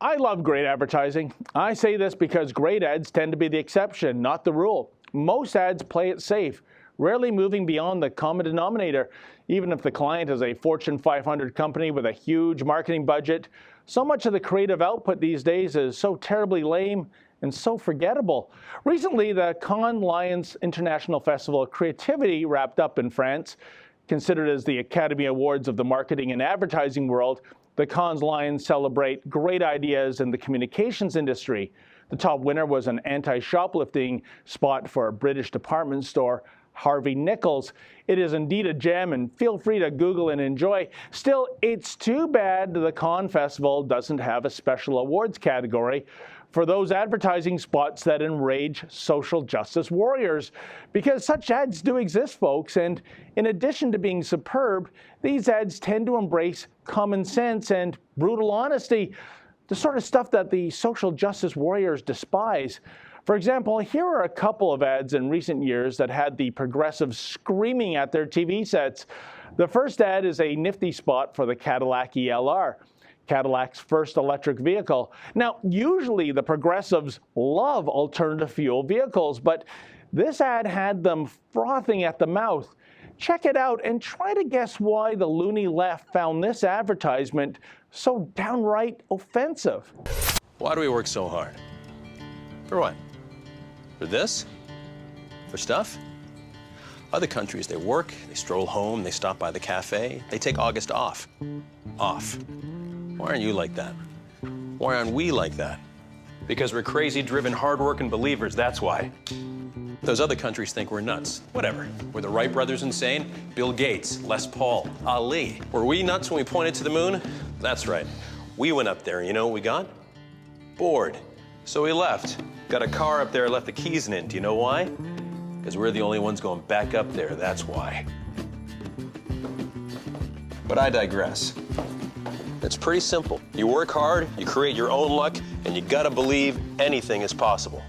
I love great advertising. I say this because great ads tend to be the exception, not the rule. Most ads play it safe, rarely moving beyond the common denominator. Even if the client is a Fortune 500 company with a huge marketing budget, so much of the creative output these days is so terribly lame and so forgettable. Recently, the Cannes Lions International Festival of Creativity wrapped up in France. Considered as the Academy Awards of the marketing and advertising world, the Cannes Lions celebrate great ideas in the communications industry. The top winner was an anti-shoplifting spot for a British department store, Harvey Nichols. It is indeed a gem, and feel free to Google and enjoy. Still, it's too bad the Cannes Festival doesn't have a special awards category for those advertising spots that enrage social justice warriors. Because such ads do exist, folks, and in addition to being superb, these ads tend to embrace common sense and brutal honesty, the sort of stuff that the social justice warriors despise. For example, here are a couple of ads in recent years that had the progressives screaming at their TV sets. The first ad is a nifty spot for the Cadillac ELR, Cadillac's first electric vehicle. Now, usually the progressives love alternative fuel vehicles, but this ad had them frothing at the mouth. Check it out and try to guess why the loony left found this advertisement so downright offensive. Why do we work so hard? For what? For this? For stuff? Other countries, they work, they stroll home, they stop by the cafe, they take August off. Off. Why aren't you like that? Why aren't we like that? Because we're crazy, driven, hard-working believers, that's why. Those other countries think we're nuts. Whatever. Were the Wright brothers insane? Bill Gates, Les Paul, Ali. Were we nuts when we pointed to the moon? That's right. We went up there, and you know what we got? Bored. So we left. Got a car up there, left the keys in it. Do you know why? Because we're the only ones going back up there, that's why. But I digress. It's pretty simple. You work hard, you create your own luck, and you gotta believe anything is possible.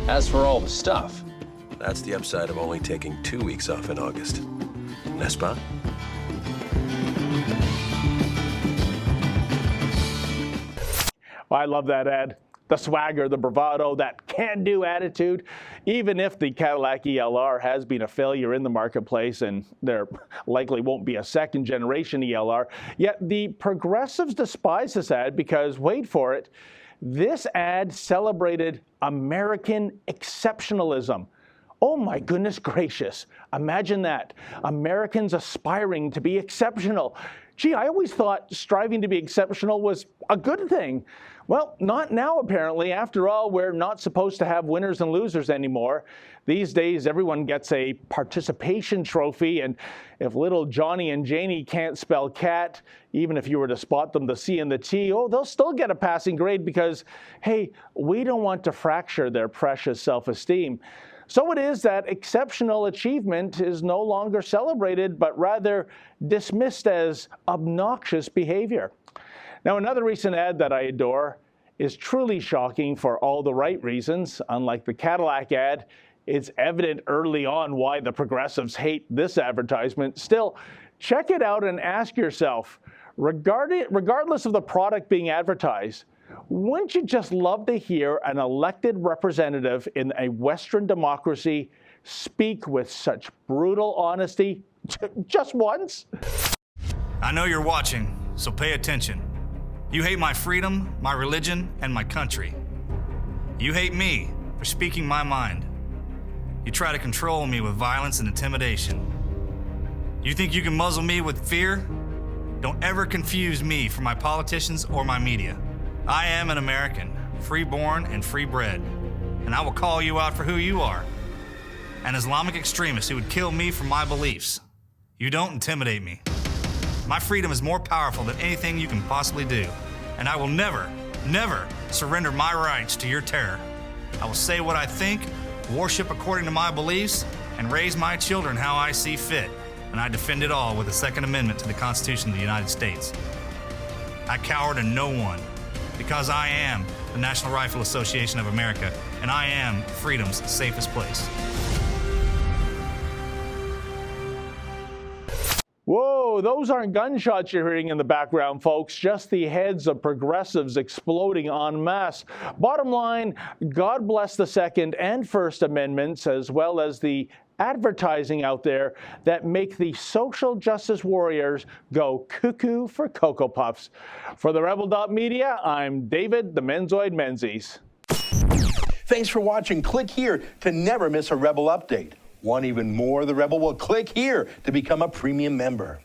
As for all the stuff, that's the upside of only taking 2 weeks off in August. N'est-ce pas? I love that ad. The swagger, the bravado, that can-do attitude. Even if the Cadillac ELR has been a failure in the marketplace, and there likely won't be a second-generation ELR, yet the progressives despise this ad because, wait for it, this ad celebrated American exceptionalism. Oh my goodness gracious, imagine that. Americans aspiring to be exceptional. Gee, I always thought striving to be exceptional was a good thing. Well, not now apparently. After all, we're not supposed to have winners and losers anymore. These days, everyone gets a participation trophy, and if little Johnny and Janie can't spell cat, even if you were to spot them the C and the T, oh, they'll still get a passing grade because, hey, we don't want to fracture their precious self-esteem. So it is that exceptional achievement is no longer celebrated, but rather dismissed as obnoxious behavior. Now, another recent ad that I adore is truly shocking for all the right reasons. Unlike the Cadillac ad, it's evident early on why the progressives hate this advertisement. Still, check it out and ask yourself, regardless of the product being advertised, wouldn't you just love to hear an elected representative in a Western democracy speak with such brutal honesty just once? I know you're watching, so pay attention. You hate my freedom, my religion, and my country. You hate me for speaking my mind. You try to control me with violence and intimidation. You think you can muzzle me with fear? Don't ever confuse me for my politicians or my media. I am an American, free-born and free-bred, and I will call you out for who you are. An Islamic extremist who would kill me for my beliefs. You don't intimidate me. My freedom is more powerful than anything you can possibly do, and I will never, never surrender my rights to your terror. I will say what I think, worship according to my beliefs, and raise my children how I see fit, and I defend it all with the Second Amendment to the Constitution of the United States. I cower to no one, because I am the National Rifle Association of America, and I am freedom's safest place. Whoa, those aren't gunshots you're hearing in the background, folks, just the heads of progressives exploding en masse. Bottom line, God bless the Second and First Amendments, as well as the advertising out there that make the social justice warriors go cuckoo for Cocoa Puffs. For the Rebel.media, I'm David the Menzoid Menzies. Thanks for watching. Click here to never miss a Rebel update. Want even more of the Rebel? Well, click here to become a premium member.